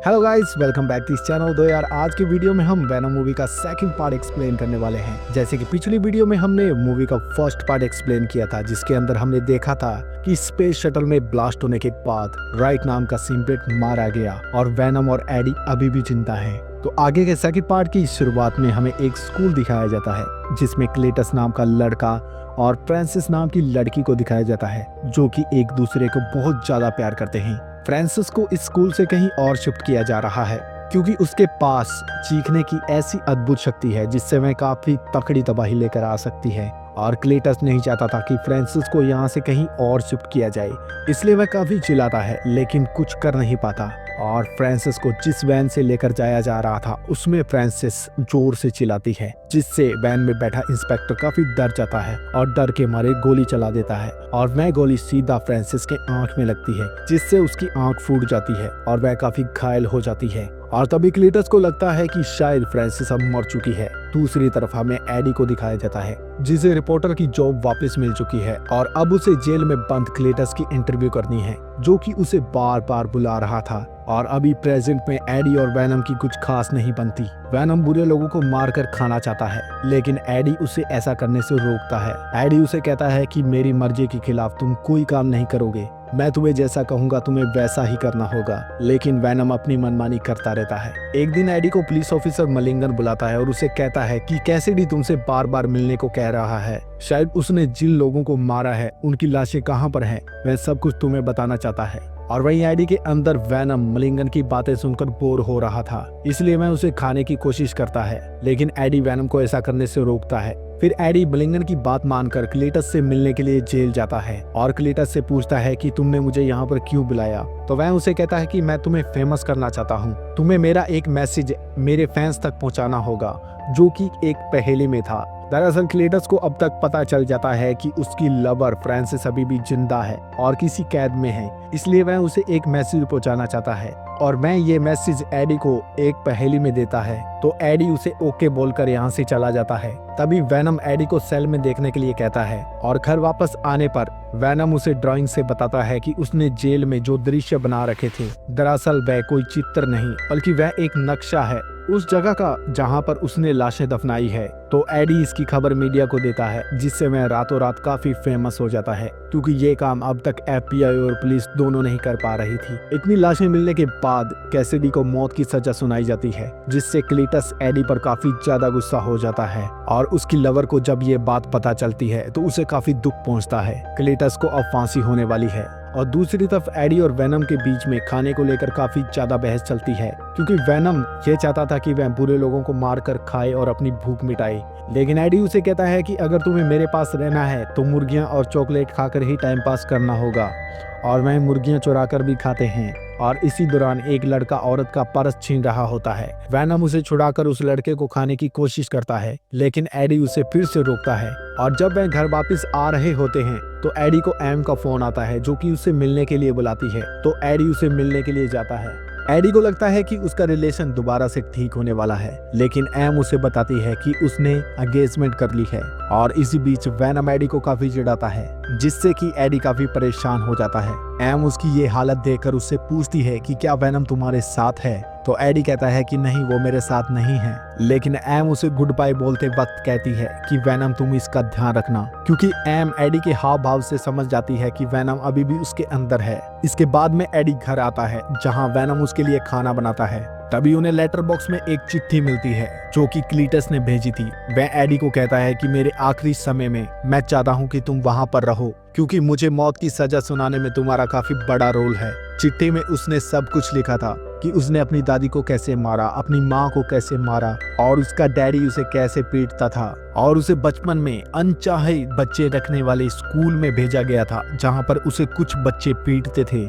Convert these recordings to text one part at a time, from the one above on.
Hello guys, welcome back to इस channel. यार आज की वीडियो में हम वेनम मूवी का सेकंड पार्ट एक्सप्लेन करने वाले हैं। जैसे कि पिछली वीडियो में हमने मूवी का फर्स्ट पार्ट एक्सप्लेन किया था, जिसके अंदर हमने देखा था कि स्पेस शटल में ब्लास्ट होने के बाद राइट नाम का सिम्बियोट मारा गया और वेनम और एडी अभी भी जिंदा है। तो आगे के सेकंड पार्ट की शुरुआत में हमें एक स्कूल दिखाया जाता है जिसमें क्लेटस नाम का लड़का और फ्रांसिस नाम की लड़की को दिखाया जाता है, जो कि एक दूसरे को बहुत ज्यादा प्यार करते हैं। फ्रांसिस को इस स्कूल से कहीं और शिफ्ट किया जा रहा है क्योंकि उसके पास चीखने की ऐसी अद्भुत शक्ति है जिससे वह काफी तकड़ी तबाही लेकर आ सकती है। और क्लेटस नहीं चाहता था कि फ्रांसिस को यहाँ से कहीं और शिफ्ट किया जाए, इसलिए वह काफी चिल्लाता है लेकिन कुछ कर नहीं पाता। और फ्रांसिस को जिस वैन से लेकर जाया जा रहा था उसमें फ्रांसिस जोर से चिल्लाती है, जिससे वैन में बैठा इंस्पेक्टर काफी डर जाता है और डर के मारे गोली चला देता है और वह गोली सीधा फ्रांसिस के आंख में लगती है, जिससे उसकी आंख फूट जाती है और वह काफी घायल हो जाती है। और तभी क्लेटस को लगता है कि शायद फ्रांसिस अब मर चुकी है। दूसरी तरफ हमें एडी को दिखाया जाता है जिसे रिपोर्टर की जॉब वापस मिल चुकी है और अब उसे जेल में बंद क्लेटस की इंटरव्यू करनी है, जो कि उसे बार बार बुला रहा था। और अभी प्रेजेंट में एडी और वेनम की कुछ खास नहीं बनती। वेनम बुरे लोगों को मारकर खाना चाहता है लेकिन एडी उसे ऐसा करने से रोकता है। एडी उसे कहता है कि मेरी मर्जी के खिलाफ तुम कोई काम नहीं करोगे, मैं तुम्हें जैसा कहूंगा तुम्हें वैसा ही करना होगा। लेकिन वेनम अपनी मनमानी करता रहता है। एक दिन एडी को पुलिस ऑफिसर मलिंगन बुलाता है और उसे कहता है कि कैसिडी तुमसे बार बार मिलने को कह रहा है। शायद उसने जिन लोगों को मारा है उनकी लाशें कहाँ पर हैं, वह सब कुछ तुम्हें बताना चाहता है। और वहीं एडी के अंदर वेनम मलिंगन की बातें सुनकर बोर हो रहा था, इसलिए वह उसे खाने की कोशिश करता है लेकिन एडी वेनम को ऐसा करने से रोकता है। फिर एडी मलिंगन की बात मानकर क्लेटस से मिलने के लिए जेल जाता है और क्लेटस से पूछता है कि तुमने मुझे यहाँ पर क्यों बुलाया। तो वह उसे कहता है कि मैं तुम्हें फेमस करना चाहता हूँ, तुम्हें मेरा एक मैसेज मेरे फैंस तक पहुँचाना होगा, जो कि एक पहेली में था। दरअसल क्लेटस को अब तक पता चल जाता है कि उसकी लवर फ्रांसिस अभी भी जिंदा है और किसी कैद में है, इसलिए वह उसे एक मैसेज पहुंचाना चाहता है और वह ये मैसेज एडी को एक पहेली में देता है। तो एडी उसे ओके बोलकर यहाँ से चला जाता है। तभी वेनम एडी को सेल में देखने के लिए कहता है और घर वापस आने पर वेनम उसे ड्राइंग से बताता है कि उसने जेल में जो दृश्य बना रखे थे दरअसल वह कोई चित्र नहीं बल्कि वह एक नक्शा है उस जगह का जहां पर उसने लाशें दफनाई है। तो एडी इसकी खबर मीडिया को देता है, जिससे वह रातों रात काफी फेमस हो जाता है क्योंकि ये काम अब तक FBI और पुलिस दोनों नहीं कर पा रही थी। इतनी लाशें मिलने के बाद कैसिडी को मौत की सजा सुनाई जाती है, जिससे क्लेटस एडी पर काफी ज्यादा गुस्सा हो जाता है और उसकी लवर को जब ये बात पता चलती है तो उसे काफी दुख पहुंचता है। क्लेटस को अब फांसी होने वाली है। और दूसरी तरफ एडी और वेनम के बीच में खाने को लेकर काफी ज्यादा बहस चलती है क्योंकि वेनम ये चाहता था कि वह बुरे लोगों को मारकर खाए और अपनी भूख मिटाए, लेकिन एडी उसे कहता है कि अगर तुम्हें मेरे पास रहना है तो मुर्गियां और चॉकलेट खाकर ही टाइम पास करना होगा। और वह मुर्गियां चुरा कर भी खाते हैं और इसी दौरान एक लड़का औरत का पर्स छीन रहा होता है। वेनम उसे छुड़ाकर उस लड़के को खाने की कोशिश करता है लेकिन एडी उसे फिर से रोकता है। और जब वह घर वापस आ रहे होते हैं तो एडी को एम का फोन आता है, जो कि उसे मिलने के लिए बुलाती है। तो एडी उसे मिलने के लिए जाता है। एडी को लगता है कि उसका रिलेशन दोबारा से ठीक होने वाला है, लेकिन एम उसे बताती है कि उसने एंगेजमेंट कर ली है। और इसी बीच वेनम एडी को काफी चिढ़ाता है, जिससे कि एडी काफी परेशान हो जाता है। एम उसकी ये हालत देखकर उससे पूछती है कि क्या वेनम तुम्हारे साथ है। तो एडी कहता है कि नहीं, वो मेरे साथ नहीं है, लेकिन एम उसे गुड बाय बोलते वक्त कहती है कि वेनम तुम इसका ध्यान रखना, क्योंकि एम एडी के हाव भाव से समझ जाती है कि वेनम अभी भी उसके अंदर है। इसके बाद में एडी घर आता है जहां वेनम उसके लिए खाना बनाता है। तभी उन्हें लेटर बॉक्स में एक चिट्ठी मिलती है जो कि क्लीटस ने भेजी थी। वह एडी को कहता है कि मेरे आखिरी समय में मैं चाहता हूँ कि तुम वहां पर रहो क्योंकि मुझे मौत की सजा सुनाने में तुम्हारा काफी बड़ा रोल है। चिट्ठी में उसने सब कुछ लिखा था कि उसने अपनी दादी को कैसे मारा, अपनी माँ को कैसे मारा और उसका डैडी उसे कैसे पीटता था और उसे बचपन में अनचाहे बच्चे रखने वाले स्कूल में भेजा गया था जहाँ पर उसे कुछ बच्चे पीटते थे।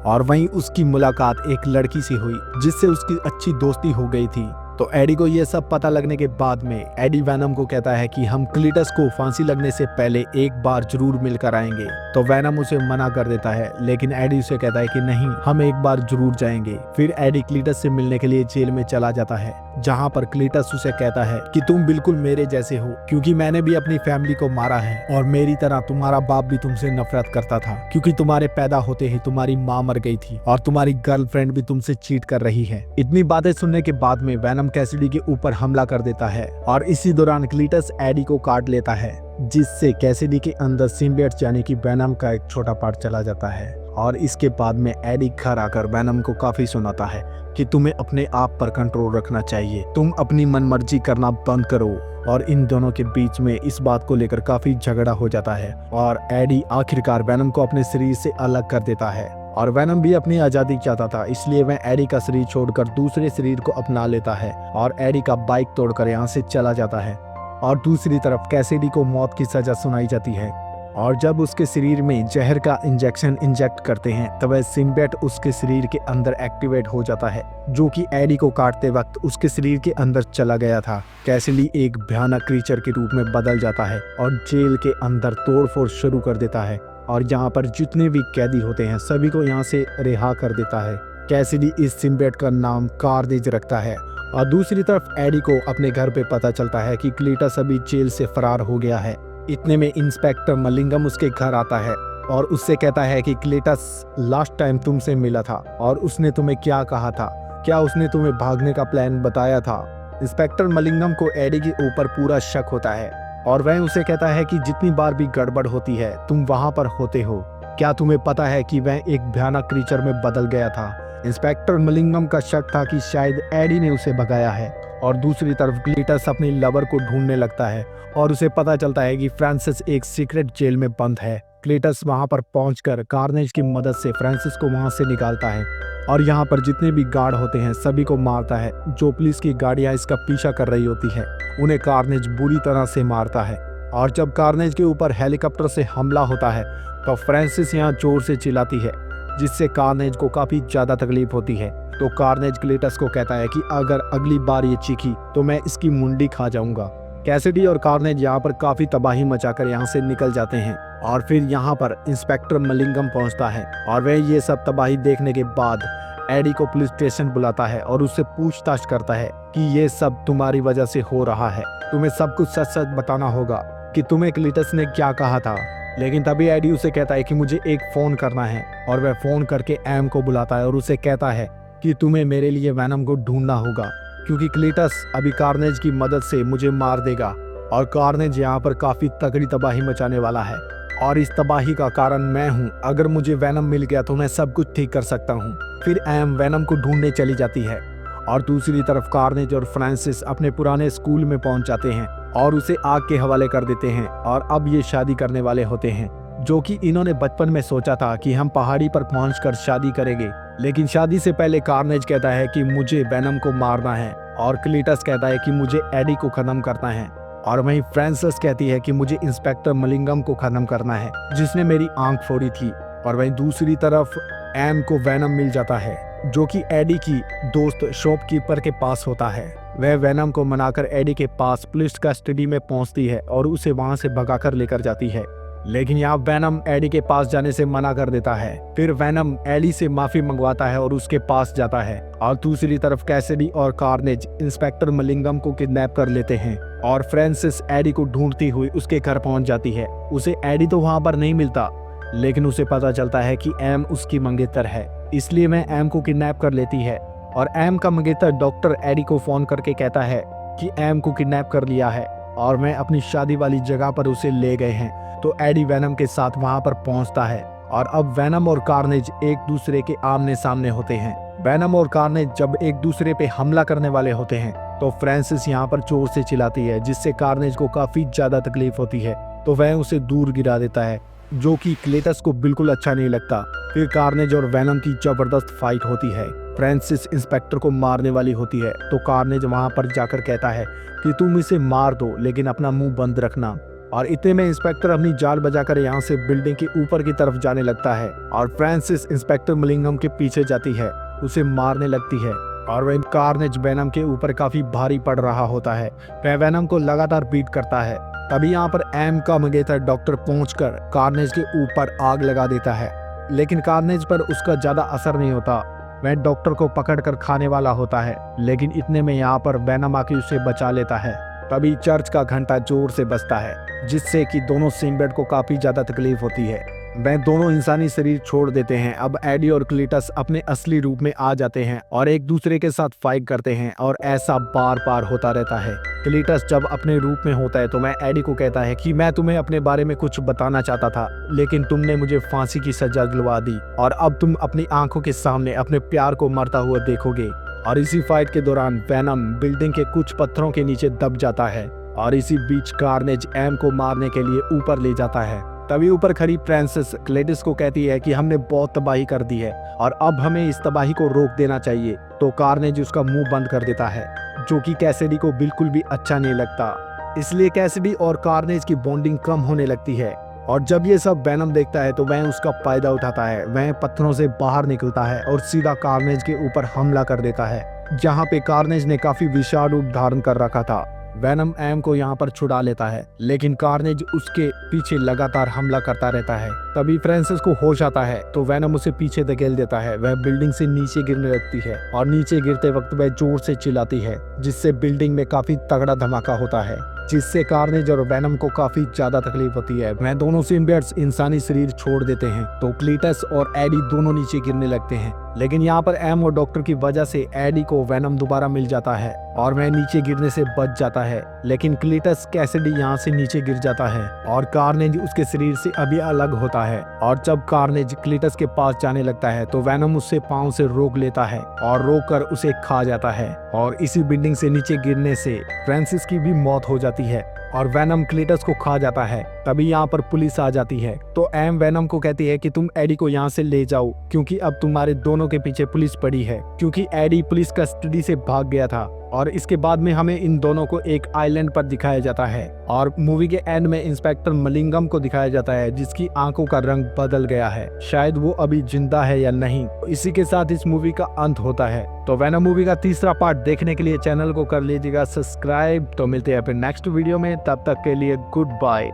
और वहीं उसकी मुलाकात एक लड़की से हुई जिससे उसकी अच्छी दोस्ती हो गई थी। तो एडी को ये सब पता लगने के बाद में एडी वैनम को कहता है कि हम क्लीटस को फांसी लगने से पहले एक बार जरूर मिलकर आएंगे। तो वैनम उसे मना कर देता है, लेकिन एडी उसे कहता है कि नहीं, हम एक बार जरूर जाएंगे। फिर एडी क्लीटस से मिलने के लिए जेल में चला जाता है, जहाँ पर क्लीटस उसे कहता है कि तुम बिल्कुल मेरे जैसे हो, क्योंकि मैंने भी अपनी फैमिली को मारा है और मेरी तरह तुम्हारा बाप भी तुमसे नफरत करता था, क्योंकि तुम्हारे पैदा होते ही तुम्हारी माँ मर गई थी और तुम्हारी गर्लफ्रेंड भी तुमसे चीट कर रही है। इतनी बातें सुनने के बाद में वैनम कैसिडी के ऊपर हमला कर देता है और इसी दौरान क्लीटस एडी को काट लेता है, जिससे कैसिडी के अंदर सिम्बियट यानी कि वैनम का एक छोटा पार्ट चला जाता है। और इसके बाद में एडी घर आकर वैनम को काफी सुनाता है कि तुम्हें अपने आप पर कंट्रोल रखना चाहिए, तुम अपनी मनमर्जी करना बंद करो। और इन दोनों के बीच में इस बात को लेकर काफी झगड़ा हो जाता है और एडी आखिरकार वैनम को अपने शरीर से अलग कर देता है। और वैनम भी अपनी आजादी चाहता था, इसलिए वह एडी का शरीर छोड़कर दूसरे शरीर को अपना लेता है और एडी का बाइक तोड़कर यहाँ से चला जाता है। और दूसरी तरफ कैसिडी को मौत की सजा सुनाई जाती है और जब उसके शरीर में जहर का इंजेक्शन इंजेक्ट करते हैं तब वह सिम्बियट उसके शरीर के अंदर एक्टिवेट हो जाता है, जो कि एडी को काटते वक्त उसके शरीर के अंदर चला गया था। कैसिडी एक भयानक क्रीचर के रूप में बदल जाता है और जेल के अंदर तोड़फोड़ शुरू कर देता है और यहाँ पर जितने भी कैदी होते हैं सभी को यहाँ से रिहा कर देता है। कैसिडी इस सिम्बियट का नाम कार्नेज रखता है और दूसरी तरफ एडी को अपने घर पे पता चलता है कि क्लीटस अभी जेल से फरार हो गया है। इतने में इंस्पेक्टर मलिंगम उसके घर आता है और उससे कहता है कि क्लीटस लास्ट टाइम तुमसे मिला था और उसने तुम्हें क्या कहा था, क्या उसने तुम्हें भागने का प्लान बताया था। इंस्पेक्टर मलिंगम को एडी के ऊपर पूरा शक होता है और वह उसे कहता है कि जितनी बार भी गड़बड़ होती है तुम वहां पर होते हो, क्या तुम्हें पता है कि वह एक भयानक क्रीचर में बदल गया था। इंस्पेक्टर मलिंगम का शक था कि शायद एडी ने उसे भगाया है। और दूसरी तरफ क्लीटस अपनी लवर को ढूंढने लगता है और उसे पता चलता है कि फ्रांसिस एक सीक्रेट जेल में बंद है। क्लीटस वहां पर पहुंचकर कार्नेज की मदद से फ्रांसिस को वहां से निकालता है और यहाँ पर जितने भी गार्ड होते हैं सभी को मारता है। जो पुलिस की गाड़ियां इसका पीछा कर रही होती है उन्हें कार्नेज बुरी तरह से मारता है। और जब कार्नेज के ऊपर हेलीकॉप्टर से हमला होता है तो फ्रांसिस यहाँ जोर से चिल्लाती है, जिससे कार्नेज को काफी ज्यादा तकलीफ होती है। तो कार्नेज क्लीटस को कहता है कि अगर अगली बार ये चीखी तो मैं इसकी मुंडी खा जाऊंगा। कैसिडी और कार्नेज यहाँ पर काफी तबाही मचाकर यहाँ से निकल जाते हैं और फिर यहाँ पर इंस्पेक्टर मलिंगम पहुँचता है और वह ये सब तबाही देखने के बाद एडी को पुलिस स्टेशन बुलाता है और उससे पूछताछ करता है कि ये सब तुम्हारी वजह से हो रहा है, तुम्हें सब कुछ सच सच बताना होगा कि तुम्हें क्लीटस ने क्या कहा था। लेकिन तभी एडी उसे कहता है कि मुझे एक फोन करना है और वह फोन करके एम को बुलाता है और उसे कहता है कि तुम्हें मेरे लिए वैनम को ढूंढना होगा, क्योंकि क्लीटस अभी कार्नेज की मदद से मुझे मार देगा और कार्नेज यहाँ पर काफी तगड़ी तबाही मचाने वाला है और इस तबाही का कारण मैं हूँ। अगर मुझे वैनम मिल गया तो मैं सब कुछ ठीक कर सकता हूँ। फिर एम वैनम को ढूंढने चली जाती है और दूसरी तरफ कार्नेज और फ्रांसिस अपने पुराने स्कूल में पहुंच जाते हैं और उसे आग के हवाले कर देते हैं और अब ये शादी करने वाले होते हैं, जो कि इन्होंने बचपन में सोचा था कि हम पहाड़ी पर पहुंचकर शादी करेंगे। लेकिन शादी से पहले कार्नेज कहता है कि मुझे वैनम को मारना है और क्लीटस कहता है कि मुझे एडी को खत्म करना है और वहीं फ्रांसिस कहती है कि मुझे इंस्पेक्टर मलिंगम को खत्म करना है जिसने मेरी आंख फोड़ी थी। और वहीं दूसरी तरफ एम को वैनम मिल जाता है, जो कि एडी की दोस्त शॉपकीपर के पास होता है। वह वैनम को मनाकर एडी के पास पुलिस कस्टडी में पहुंचती है और उसे वहां से भगाकर लेकर जाती है। लेकिन यहाँ वैनम एडी के पास जाने से मना कर देता है। फिर वैनम एडी से माफी मंगवाता है और उसके पास जाता है और दूसरी तरफ कैसिडी और कार्नेज इंस्पेक्टर मलिंगम को किडनैप कर लेते हैं और फ्रांसिस एडी को ढूंढती हुई उसके घर पहुंच जाती है। उसे एडी तो वहां पर नहीं मिलता, लेकिन उसे पता चलता है कि एम उसकी मंगेतर है, इसलिए वह एम को किडनैप कर लेती है। और एम का मंगेतर डॉक्टर एडी को फोन करके कहता है कि एम को किडनैप कर लिया है और मैं अपनी शादी वाली जगह पर उसे ले गए हैं। तो एडी वैनम के साथ वहां पर पहुंचता है और अब वैनम और कार्नेज एक दूसरे के आमने सामने होते हैं। वैनम और कार्नेज जब एक दूसरे पे हमला करने वाले होते हैं तो फ्रांसिस यहाँ पर जोर से चिल्लाती है, जिससे कार्नेज को काफी ज्यादा तकलीफ होती है। तो वह उसे दूर गिरा देता है, जो कि क्लीटस को बिल्कुल अच्छा नहीं लगता। फिर कार्नेज और वैनम की जबरदस्त फाइट होती है। फ्रांसिस इंस्पेक्टर को मारने वाली होती है तो कार्नेज वहां पर जाकर कहता है कि तुम इसे मार दो, लेकिन अपना मुंह बंद रखना। और इतने में इंस्पेक्टर अपनी जाल बजाकर यहाँ से बिल्डिंग के ऊपर की तरफ जाने लगता है और फ्रांसिस इंस्पेक्टर मलिंगम के पीछे जाती है, उसे मारने लगती है। और वह कार्नेज वेनम के ऊपर काफी भारी पड़ रहा होता है। वह वेनम को लगातार बीट करता है। तभी यहाँ पर एम का मंगेतर डॉक्टर पहुंचकर कार्नेज के ऊपर आग लगा देता है, लेकिन कार्नेज पर उसका ज्यादा असर नहीं होता। वह डॉक्टर को पकड़कर खाने वाला होता है, लेकिन इतने में यहाँ पर वेनम आके उसे बचा लेता है। तभी चर्च का घंटा जोर से बजता है, जिससे कि दोनों सिम्बियोट को काफी ज्यादा तकलीफ होती है। वह दोनों इंसानी शरीर छोड़ देते हैं। अब एडी और क्लीटस अपने असली रूप में आ जाते हैं और एक दूसरे के साथ फाइट करते हैं, और ऐसा बार बार होता रहता है। क्लीटस जब अपने रूप में होता है तो वह एडी को कहता है कि मैं तुम्हें अपने बारे में कुछ बताना चाहता था, लेकिन तुमने मुझे फांसी की सजा दिलवा दी, और अब तुम अपनी आंखों के सामने अपने प्यार को मरता हुआ देखोगे। और इसी फाइट के दौरान वेनम बिल्डिंग के कुछ पत्थरों के नीचे दब जाता है, और इसी बीच कार्नेज एम को मारने के लिए ऊपर ले जाता है। तभी ऊपर खड़ी फ्रांसिस क्लेडिस को कहती है कि हमने बहुत तबाही कर दी है और अब हमें इस तबाही को रोक देना चाहिए। तो कार्नेज उसका मुंह बंद कर देता है, जो कि कैसिडी को बिल्कुल भी अच्छा नहीं लगता। इसलिए कैसिडी और कार्नेज की बॉन्डिंग कम होने लगती है, और जब ये सब वेनम देखता है तो वह उसका फायदा उठाता है। वह पत्थरों से बाहर निकलता है और सीधा कार्नेज के ऊपर हमला कर देता है, जहाँ पे कार्नेज ने काफी विशाल रूप धारण कर रखा था। वेनम एम को यहाँ पर छुड़ा लेता है, लेकिन कार्नेज उसके पीछे लगातार हमला करता रहता है। तभी फ्रांसिस को होश आता है तो वेनम उसे पीछे धकेल देता है। वह बिल्डिंग से नीचे गिरने लगती है, और नीचे गिरते वक्त वह जोर से चिल्लाती है, जिससे बिल्डिंग में काफी तगड़ा धमाका होता है, जिससे कार्नेज और वेनम को काफी ज्यादा तकलीफ होती है। वह दोनों सिम्बियोट्स इंसानी शरीर छोड़ देते हैं, तो क्लीटस और एडी दोनों नीचे गिरने लगते हैं। लेकिन यहाँ पर एम और डॉक्टर की वजह से एडी को वेनम दोबारा मिल जाता है और वह नीचे गिरने से बच जाता है। लेकिन क्लीटस कैसिडी यहाँ से नीचे गिर जाता है और कार्नेज उसके शरीर से अभी अलग होता है। और जब कार्नेज क्लीटस के पास जाने लगता है तो वेनम उससे पांव से रोक लेता है और रोककर उसे खा जाता है, और इसी बिल्डिंग से नीचे गिरने से फ्रांसिस की भी मौत हो जाती है और वेनम क्लीटस को खा जाता है। तभी यहाँ पर पुलिस आ जाती है, तो एम वेनम को कहती है कि तुम एडी को यहाँ से ले जाओ, क्योंकि अब तुम्हारे दोनों के पीछे पुलिस पड़ी है, क्योंकि एडी पुलिस कस्टडी से भाग गया था। और इसके बाद में हमें इन दोनों को एक आइलैंड पर दिखाया जाता है, और मूवी के एंड में इंस्पेक्टर मलिंगम को दिखाया जाता है, जिसकी आंखों का रंग बदल गया है। शायद वो अभी जिंदा है या नहीं। इसी के साथ इस मूवी का अंत होता है। तो वेनम मूवी का तीसरा पार्ट देखने के लिए चैनल को कर लीजिएगा सब्सक्राइब। तो मिलते हैं फिर नेक्स्ट वीडियो में, तब तक के लिए गुड बाय।